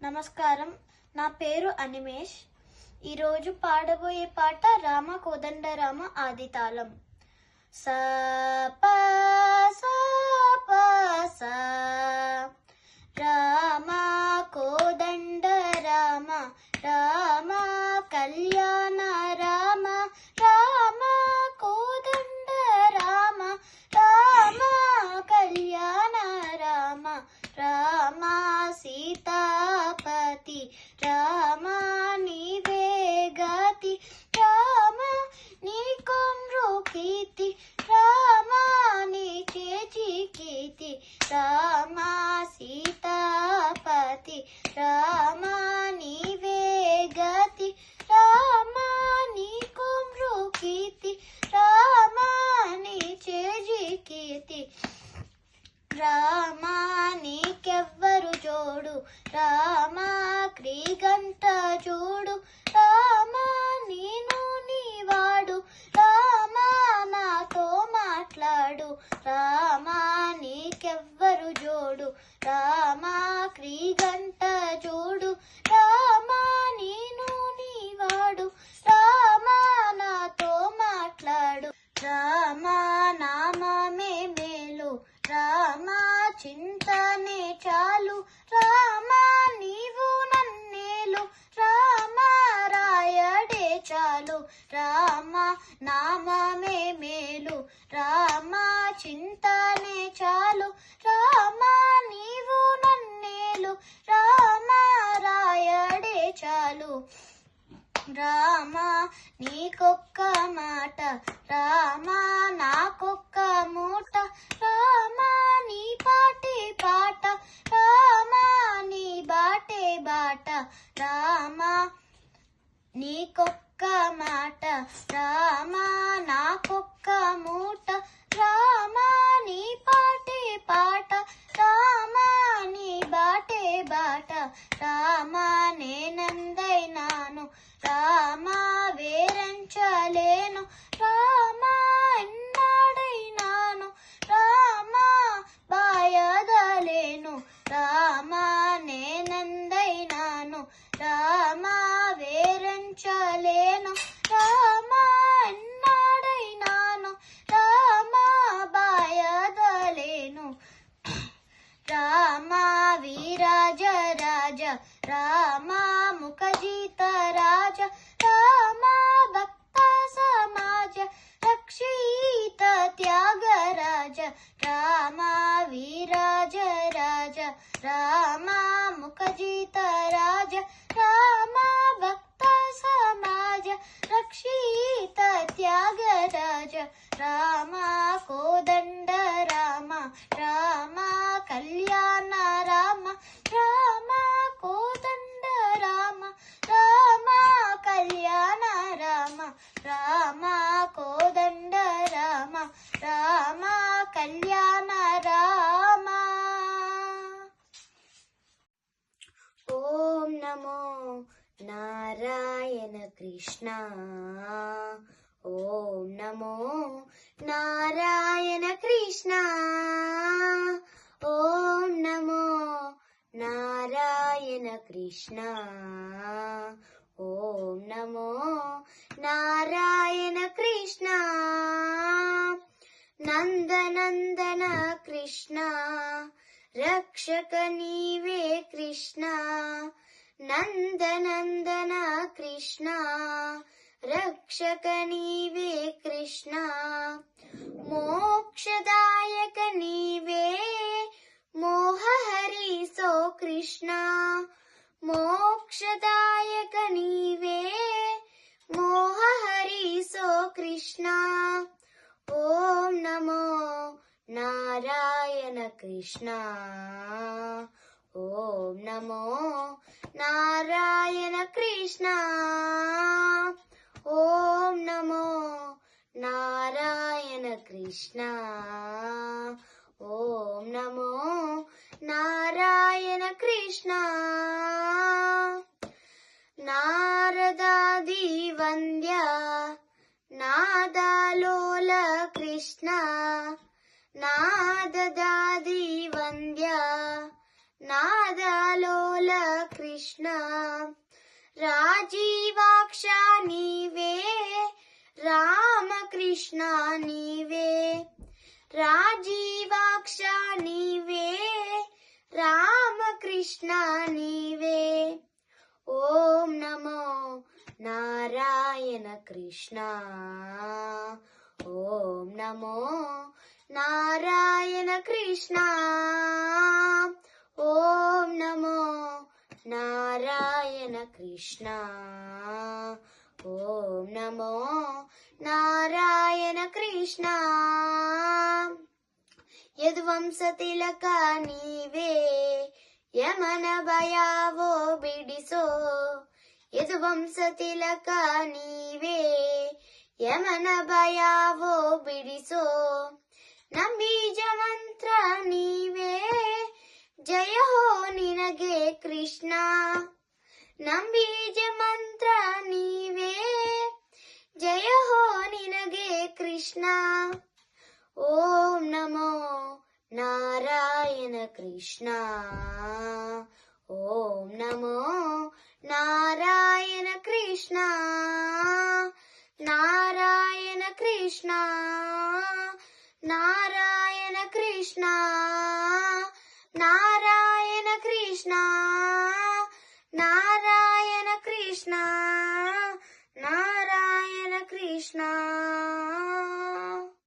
నమస్కారం, నా పేరు అనిమేష్. ఈరోజు పాడబోయే పాట రామ కోదండరామ ఆదితాళం. స ప స ప స రామ కోదండ రామ రామ కళ్యాణ రామ రామ కోదండ రామ రామ కళ్యాణ రామ రామ సీతాపతి రామ నీవే గతి రామ నీకు కీర్తి రామ నీకే కీర్తి రామ సీతాపతి రామ నీవే గతి రామ నీకు కీర్తి రామ నీకే కీర్తి రామ నీకెవ్వరు జోడు రామ క్రీగంట చూడు రామ నేను నీవాడు రామ నాతో మాట్లాడు రామ నీకెవ్వరు జోడు రామ క్రీగంట చూడు రామ నేను నీవాడు రామ నాతో మాట్లాడు రామ నామమే మేలు రామ చింతనే చాలు రామ నీవు నన్నేలు రామ రాయడే చాలు రామ నామమే మేలు రామ చింతనే చాలు రామ నీవు నన్నేలు రామ రాయడే చాలు రామ నీకొక్క మాట రామ నాకొక్క మూట రామ నీ పాటే పాట రామ నీ బాటే బాట రామ నీకొక్క మాట రామ నాకొక్క మూట రామ నీ పాటే పాట రామ నీ బాటే బాట రామ నేనందైనాను రామ వేరంచలేను రామ ఎన్నాడైనాను రామ బాయదలేను రామ నేనందైనాను రామ వేరంచలేను రామ ఎన్నాడైనాను రామ బాయదలేను రామ వీరాజ రాజ రామ ముఖజిత రాజ రామ భక్త సమాజ రక్షిత త్యాగరాజ రామ వీరాజ రాజ రామ ముఖజిత రాజ రామ భక్త సమాజ రక్షిత త్యాగరాజ రామ కోదండ రామ రామ కళ్యాణ రామ రామ కోదండ రామ రామ కళ్యాణ రామ రామ కోదండ రామ రామ కళ్యాణ రామ. ఓం నమో నారాయణ కృష్ణ ఓం నమో నారాయణ కృష్ణ ఓం నమో నారాయణ కృష్ణ ఓం నమో నారాయణ కృష్ణ నందనందన కృష్ణ రక్షక నీవే కృష్ణ నందనందన కృష్ణ రక్షక నీవే కృష్ణ మోక్షదాయక నీవే మోహహరి సో కృష్ణ మోక్షదాయక నీవే మోహహరి సో కృష్ణ ఓం నమో నారాయణ కృష్ణ ఓం నమో నారాయణ కృష్ణ ఓం నమో నారాయణ కృష్ణ ఓం నమో నారాయణ కృష్ణ నారదాది వంద్య నాదలోల కృష్ణ నాదదాది వంద్య నాదలోల కృష్ణ కృష్ణ రాజీవాక్ష నీవే రామకృష్ణ నీవే రాజీవాక్ష నీవే రామకృష్ణ నీవే ఓం నమో నారాయణ కృష్ణ ఓం నమో నారాయణ కృష్ణ ఓం నమో నారాయణ కృష్ణ ఓం నమో నారాయణ కృష్ణ యదువంశ తిలక నీవే యమన భయావో బిడిసో యదువంశ తిలక ನೀವೇ ಯಮನ ಭಯಾವೋ ಬಿಡಿಸೋ ನಂಬೀಜ ಮಂತ್ರ ನೀವೇ ಜಯ ಹೋ ನಿನಗೆ ಕೃಷ್ಣ ನಂಬೀಜ ಮಂತ್ರ ನೀವೇ ಜಯ ಹೋ ನಿನಗೆ ಕೃಷ್ಣ ಓಂ ನಮೋ ನಾರಾಯಣ ಕೃಷ್ಣ ಓಂ ನಮೋ నారాయణ కృష్ణ నారాయణ కృష్ణ నారాయణ కృష్ణ నారాయణ కృష్ణ నారాయణ కృష్ణ నారాయణ కృష్ణ